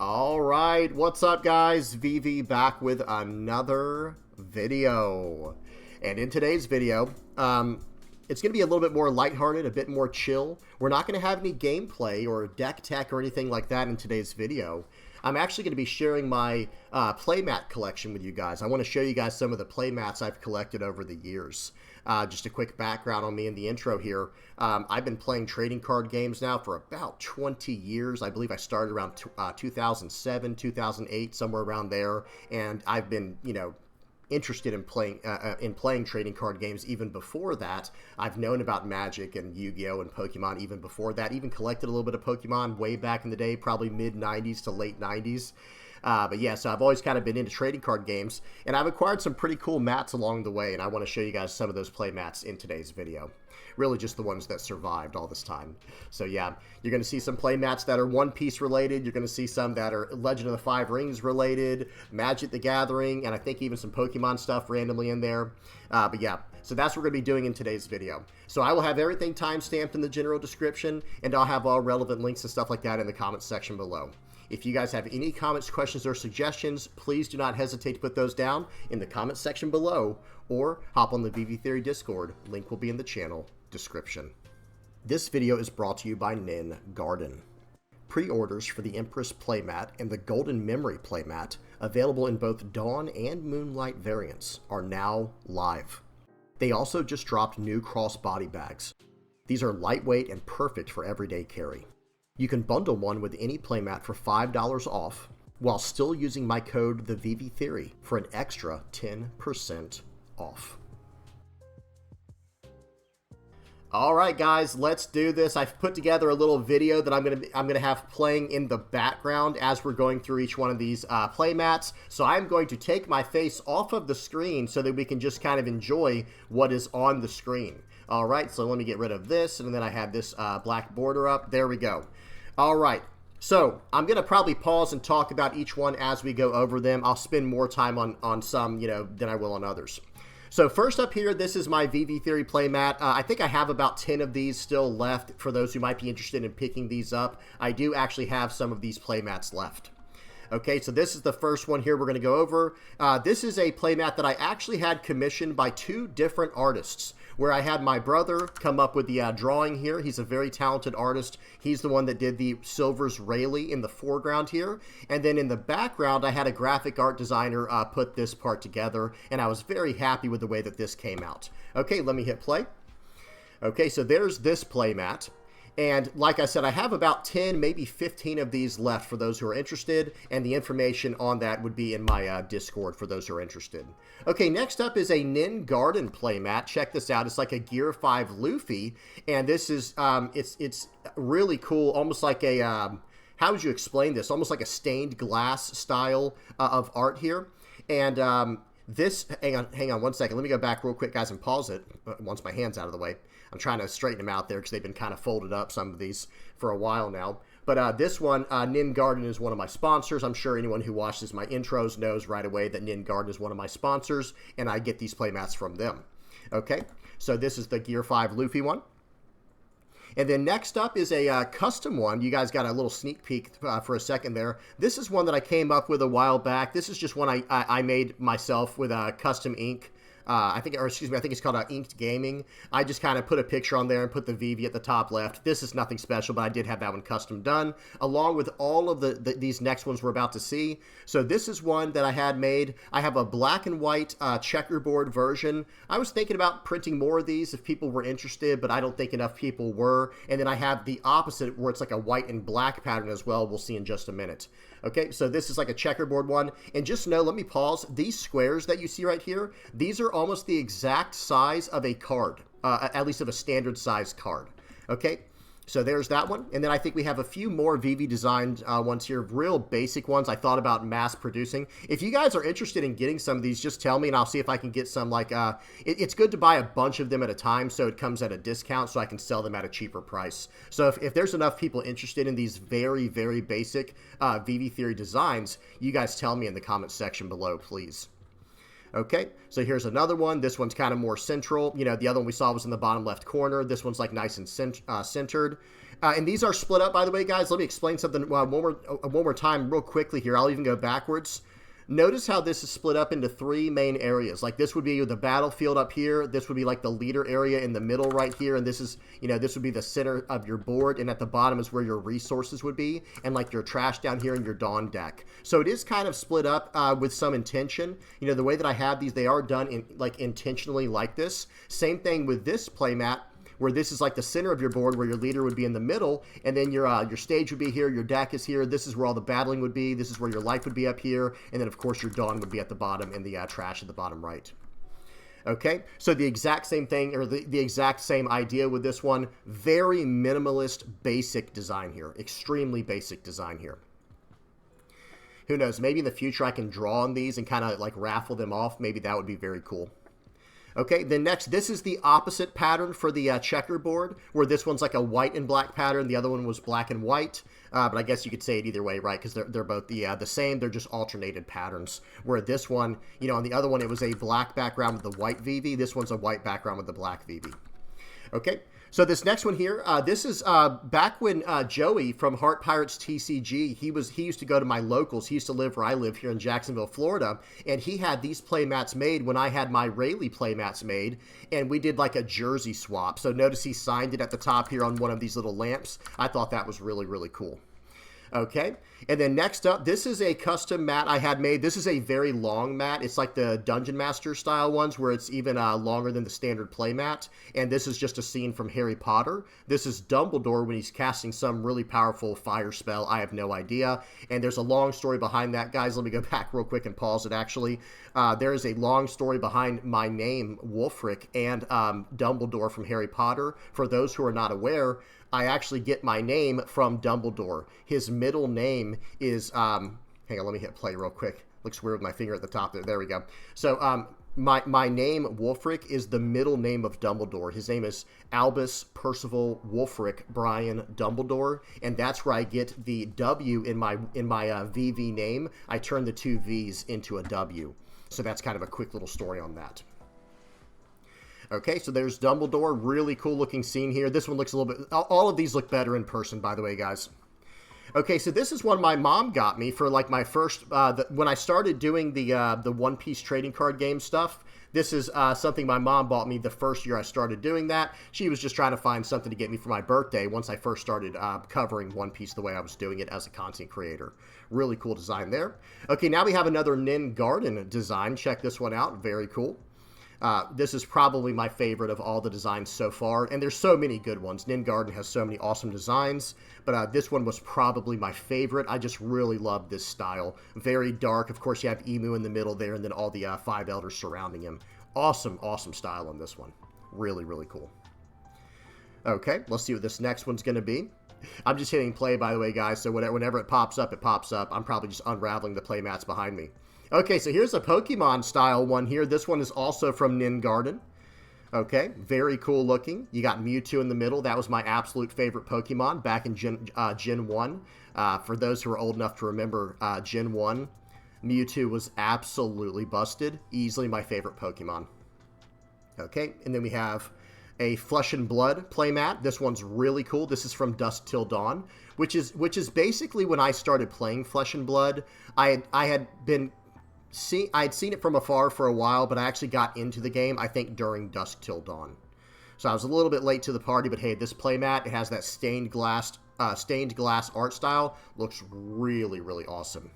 All right, what's up guys? VV back with another video. And in today's video, it's going to be a little bit more lighthearted, a bit more chill. We're not going to have any gameplay or deck tech or anything like that in today's video. I'm actually going to be sharing my playmat collection with you guys. I want to show you guys some of the playmats I've collected over the years. Just a quick background on me in the intro here. I've been playing trading card games now for about 20 years. I believe I started around 2007, 2008, somewhere around there. And I've been, interested in playing trading card games even before that. I've known about Magic and Yu-Gi-Oh! And Pokemon even before that. Even collected a little bit of Pokemon way back in the day, probably mid-90s to late 90s. But yeah, so I've always kind of been into trading card games, and I've acquired some pretty cool mats along the way, and I want to show you guys some of those play mats in today's video. Really just the ones that survived all this time. So yeah, you're going to see some play mats that are One Piece related, you're going to see some that are Legend of the Five Rings related, Magic the Gathering, and I think even some Pokemon stuff randomly in there. But yeah, so that's what we're going to be doing in today's video. So I will have everything time-stamped in the general description, and I'll have all relevant links and stuff like that in the comments section below. If you guys have any comments, questions, or suggestions, please do not hesitate to put those down in the comments section below, or hop on the Vv Theory Discord. Link will be in the channel description. This video is brought to you by Nin Garden. Pre-orders for the Empress Playmat and the Golden Memory Playmat, available in both Dawn and Moonlight variants, are now live. They also just dropped new crossbody bags. These are lightweight and perfect for everyday carry. You can bundle one with any playmat for $5 off, while still using my code Vv Theory for an extra 10% off. All right, guys, let's do this. I've put together a little video that I'm gonna have playing in the background as we're going through each one of these playmats. So I'm going to take my face off of the screen so that we can just kind of enjoy what is on the screen. All right, so let me get rid of this, and then I have this black border up. There we go. All right, so I'm going to probably pause and talk about each one as we go over them. I'll spend more time on some, than I will on others. So first up here, this is my Vv Theory playmat. I think I have about 10 of these still left for those who might be interested in picking these up. I do actually have some of these playmats left. Okay, so this is the first one here we're going to go over. This is a playmat that I actually had commissioned by two different artists, where I had my brother come up with the drawing here. He's a very talented artist. He's the one that did the Silver's Rayleigh in the foreground here. And then in the background, I had a graphic art designer put this part together, and I was very happy with the way that this came out. Okay, let me hit play. Okay, so there's this playmat. And like I said, I have about 10, maybe 15 of these left for those who are interested, and the information on that would be in my Discord for those who are interested. Okay, next up is a Nin Garden playmat. Check this out. It's like a Gear 5 Luffy, and this is, it's really cool, almost like a, how would you explain this? Almost like a stained glass style of art here. And this, hang on one second. Let me go back real quick, guys, and pause it once my hand's out of the way. I'm trying to straighten them out there because they've been kind of folded up, some of these, for a while now. But this one, Nin Garden is one of my sponsors. I'm sure anyone who watches my intros knows right away that Nin Garden is one of my sponsors, and I get these playmats from them. Okay, so this is the Gear 5 Luffy one. And then next up is a custom one. You guys got a little sneak peek for a second there. This is one that I came up with a while back. This is just one I made myself with custom ink. I think it's called Inked Gaming. I just kind of put a picture on there and put the VV at the top left. This is nothing special, but I did have that one custom done, along with all of these next ones we're about to see. So this is one that I had made. I have a black and white checkerboard version. I was thinking about printing more of these if people were interested, but I don't think enough people were. And then I have the opposite, where it's like a white and black pattern as well. We'll see in just a minute. Okay, so this is like a checkerboard one. And just know, let me pause, these squares that you see right here, these are almost the exact size of a card, at least of a standard size card. Okay, so there's that one. And then I think we have a few more VV designed ones here, real basic ones I thought about mass producing. If you guys are interested in getting some of these, just tell me and I'll see if I can get some. Like, it's good to buy a bunch of them at a time so it comes at a discount so I can sell them at a cheaper price. So if there's enough people interested in these very, very basic VV Theory designs, you guys tell me in the comments section below, please. Okay, so here's another one. This one's kind of more central. You know, the other one we saw was in the bottom left corner. This one's like nice and centered. And these are split up, by the way, guys. Let me explain something one more time real quickly here. I'll even go backwards. Notice how this is split up into 3 main areas. Like this would be the battlefield up here. This would be like the leader area in the middle right here. And this is, you know, this would be the center of your board. And at the bottom is where your resources would be. And like your trash down here in your Dawn deck. So it is kind of split up with some intention. You know, the way that I have these, they are done in like intentionally like this. Same thing with this playmat, where this is like the center of your board, where your leader would be in the middle, and then your stage would be here, your deck is here, this is where all the battling would be, this is where your life would be up here, and then of course your Dawn would be at the bottom, and the trash at the bottom right. Okay, so the exact same thing, or the exact same idea with this one. Very minimalist, basic design here. Extremely basic design here. Who knows, maybe in the future I can draw on these and kind of like raffle them off. Maybe that would be very cool. Okay, then next, this is the opposite pattern for the checkerboard, where this one's like a white and black pattern. The other one was black and white, but I guess you could say it either way, right? Because they're both the same. They're just alternated patterns. Where this one, you know, on the other one, it was a black background with the white Vv. This one's a white background with the black Vv. Okay, so this next one here, this is back when Joey from Heart Pirates TCG, he used to go to my locals. He used to live where I live here in Jacksonville, Florida, and he had these playmats made when I had my Rayleigh playmats made, and we did like a jersey swap. So notice he signed it at the top here on one of these little lamps. I thought that was really, really cool. Okay, and then next up, this is a custom mat I had made. This is a very long mat. It's like the Dungeon Master style ones where it's even longer than the standard play mat. And this is just a scene from Harry Potter. This is Dumbledore when he's casting some really powerful fire spell. I have no idea. And there's a long story behind that, guys. Let me go back real quick and pause it, actually. There is a long story behind my name, Wulfric, and Dumbledore from Harry Potter. For those who are not aware, I actually get my name from Dumbledore. His middle name is, hang on, let me hit play real quick. Looks weird with my finger at the top there. There we go. So, my name, Wulfric, is the middle name of Dumbledore. His name is Albus Percival Wulfric Brian Dumbledore, and that's where I get the W in my VV name. I turn the 2 V's into a W. So that's kind of a quick little story on that. Okay, so there's Dumbledore. Really cool looking scene here. This one looks a little bit... All of these look better in person, by the way, guys. Okay, so this is one my mom got me for like my first... when I started doing the One Piece trading card game stuff, this is something my mom bought me the first year I started doing that. She was just trying to find something to get me for my birthday once I first started covering One Piece the way I was doing it as a content creator. Really cool design there. Okay, now we have another Nin Garden design. Check this one out. Very cool. This is probably my favorite of all the designs so far, and there's so many good ones. Nin Garden has so many awesome designs, but this one was probably my favorite. I just really love this style. Very dark. Of course, you have Emu in the middle there, and then all the 5 elders surrounding him. Awesome, awesome style on this one. Really, really cool. Okay, let's see what this next one's going to be. I'm just hitting play, by the way, guys, so whenever it pops up, it pops up. I'm probably just unraveling the play mats behind me. Okay, so here's a Pokemon style one here. This one is also from Nin Garden. Okay, very cool looking. You got Mewtwo in the middle. That was my absolute favorite Pokemon back in Gen 1. For those who are old enough to remember Gen 1, Mewtwo was absolutely busted. Easily my favorite Pokemon. Okay, and then we have a Flesh and Blood playmat. This one's really cool. This is from Dusk Till Dawn, which is basically when I started playing Flesh and Blood. I had seen it from afar for a while, but I actually got into the game, I think, during Dusk Till Dawn. So I was a little bit late to the party, but hey, this playmat, it has that stained glass art style. Looks really, really awesome.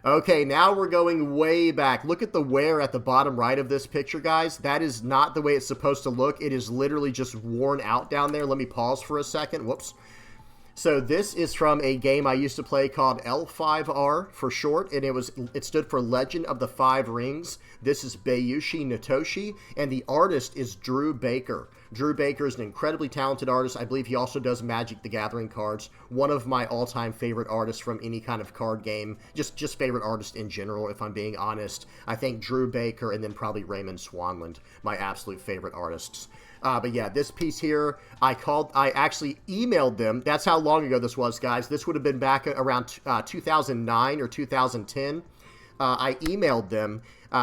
Okay, now we're going way back. Look at the wear at the bottom right of this picture, guys. That is not the way it's supposed to look. It is literally just worn out down there. Let me pause for a second. Whoops. So this is from a game I used to play called L5R for short, and it stood for Legend of the Five Rings. This is Bayushi Natoshi, and the artist is Drew Baker. Drew Baker is an incredibly talented artist. I believe he also does Magic the Gathering cards. One of my all-time favorite artists from any kind of card game. Just favorite artist in general, if I'm being honest. I think Drew Baker and then probably Raymond Swanland, my absolute favorite artists. But yeah, this piece here, I actually emailed them. That's how long ago this was, guys. This would have been back around 2009 or 2010. I emailed them,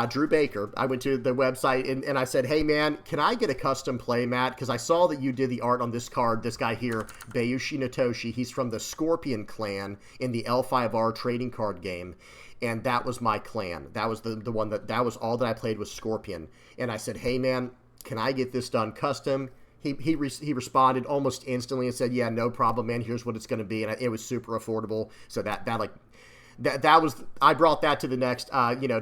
Drew Baker. I went to the website and I said, hey man, can I get a custom playmat? Because I saw that you did the art on this card. This guy here, Bayushi Natoshi, he's from the Scorpion clan in the L5R trading card game. And that was my clan. That was the one that was all that I played was Scorpion. And I said, hey man, can I get this done custom? He responded almost instantly and said, yeah, no problem, man. Here's what it's going to be. And it was super affordable. So that was, I brought that to the next,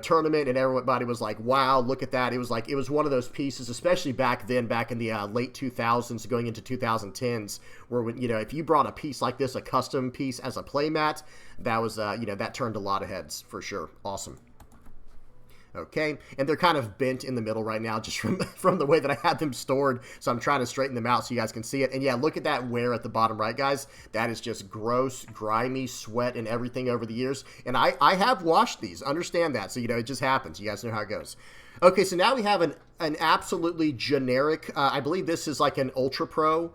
tournament, and everybody was like, wow, look at that. It was one of those pieces, especially back then, back in the late 2000s going into 2010s, where, if you brought a piece like this, a custom piece as a playmat, that was, that turned a lot of heads for sure. Awesome. Okay, and they're kind of bent in the middle right now just from the way that I had them stored, so I'm trying to straighten them out so you guys can see it. And yeah, look at that wear at the bottom right, guys. That is just gross, grimy sweat and everything over the years. And I have washed these, understand that, so it just happens. You guys know how it goes. Okay, so now we have an absolutely generic, I believe this is like an Ultra Pro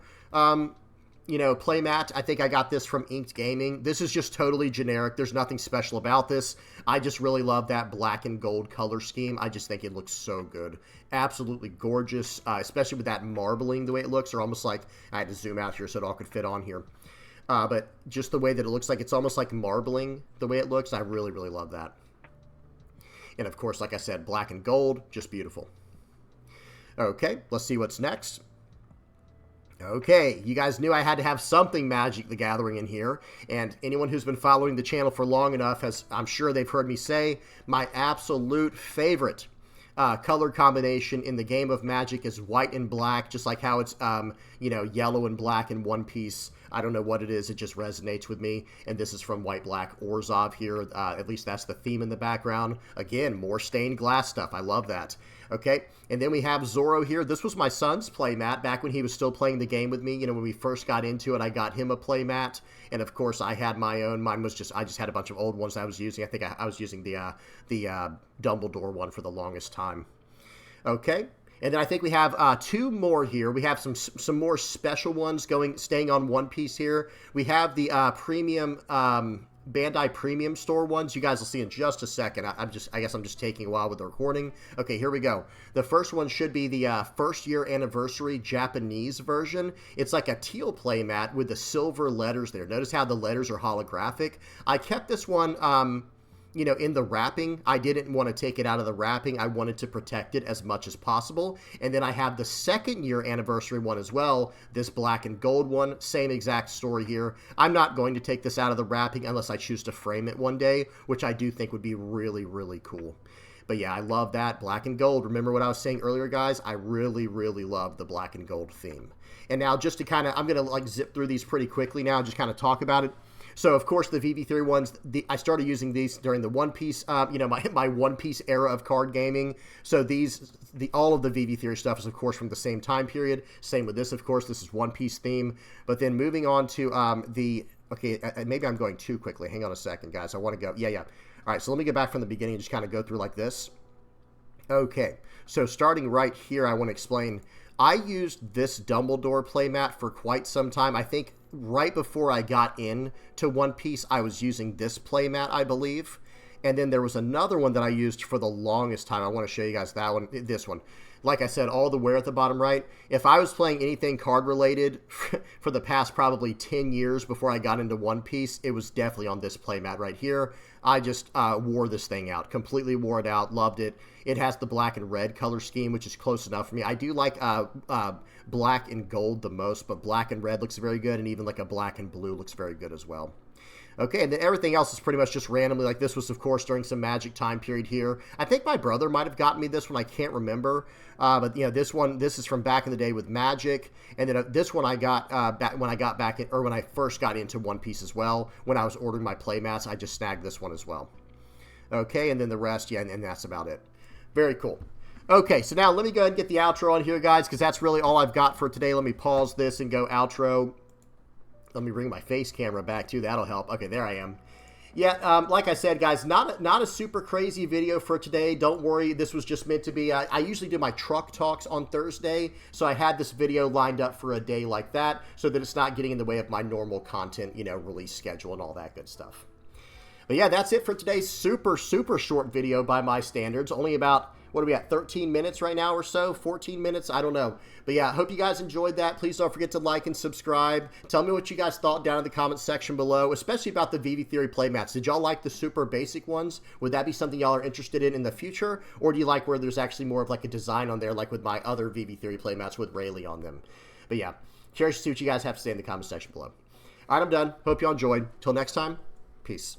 playmat. I think I got this from Inked Gaming. This is just totally generic. There's nothing special about this. I just really love that black and gold color scheme. I just think it looks so good. Absolutely gorgeous, especially with that marbling the way it looks, or almost like, I had to zoom out here so it all could fit on here. But just the way that it looks like, it's almost like marbling the way it looks. I really, really love that. And of course, like I said, black and gold, just beautiful. Okay, let's see what's next. Okay, you guys knew I had to have something Magic the Gathering in here, and anyone who's been following the channel for long enough has, I'm sure they've heard me say, my absolute favorite color combination in the game of Magic is white and black, just like how it's, yellow and black in one piece. I don't know what it is, it just resonates with me, and this is from White Black Orzhov here, at least that's the theme in the background. Again, more stained glass stuff, I love that. Okay, and then we have Zorro here. This was my son's playmat back when he was still playing the game with me. When we first got into it, I got him a playmat, and of course I had my own. Mine was I just had a bunch of old ones I was using. I think I was using the Dumbledore one for the longest time. Okay. And then I think we have two more here. We have some more special ones staying on one piece here. We have the premium Bandai Premium Store ones. You guys will see in just a second. I guess I'm just taking a while with the recording. Okay, here we go. The first one should be the first year anniversary Japanese version. It's like a teal playmat with the silver letters there. Notice how the letters are holographic. I kept this one in the wrapping. I didn't want to take it out of the wrapping. I wanted to protect it as much as possible. And then I have the second year anniversary one as well, this black and gold one. Same exact story here. I'm not going to take this out of the wrapping unless I choose to frame it one day, which I do think would be really, really cool. But yeah, I love that black and gold. Remember what I was saying earlier, guys? I really, really love the black and gold theme. And now just to I'm going to zip through these pretty quickly now, just kind of talk about it. So, of course, the Vv Theory ones, I started using these during the One Piece, my One Piece era of card gaming. So all of the Vv Theory stuff is, of course, from the same time period. Same with this, of course. This is One Piece theme. But then moving on to okay, maybe I'm going too quickly. Hang on a second, guys. I want to go. Yeah. All right, so let me get back from the beginning and just kind of go through like this. Okay, so starting right here, I want to explain. I used this Dumbledore playmat for quite some time. I think right before I got into One Piece, I was using this playmat, I believe. And then there was another one that I used for the longest time. I want to show you guys that one, this one. Like I said, all the wear at the bottom right. If I was playing anything card-related for the past probably 10 years before I got into One Piece, it was definitely on this playmat right here. I just wore this thing out. Completely wore it out. Loved it. It has the black and red color scheme, which is close enough for me. I do like black and gold the most, but black and red looks very good, and even like a black and blue looks very good as well. Okay, and then everything else is pretty much just randomly. Like this was, of course, during some Magic time period here. I think my brother might have gotten me this one. I can't remember. But, this is from back in the day with Magic. And then this one I got back when I first got into One Piece as well. When I was ordering my playmats, I just snagged this one as well. Okay, and then the rest, yeah, and that's about it. Very cool. Okay, so now let me go ahead and get the outro on here, guys, because that's really all I've got for today. Let me pause this and go outro. Let me bring my face camera back, too. That'll help. Okay, there I am. Yeah, like I said, guys, not a super crazy video for today. Don't worry. This was just meant to be... I usually do my truck talks on Thursday, so I had this video lined up for a day like that so that it's not getting in the way of my normal content, release schedule and all that good stuff. But yeah, that's it for today's super short video by my standards. Only about, what are we at, 13 minutes right now or so? 14 minutes? I don't know. But yeah, hope you guys enjoyed that. Please don't forget to like and subscribe. Tell me what you guys thought down in the comments section below, especially about the Vv Theory Playmats. Did y'all like the super basic ones? Would that be something y'all are interested in the future? Or do you like where there's actually more of like a design on there, like with my other Vv Theory Playmats with Rayleigh on them? But yeah, curious to see what you guys have to say in the comments section below. All right, I'm done. Hope y'all enjoyed. Till next time, peace.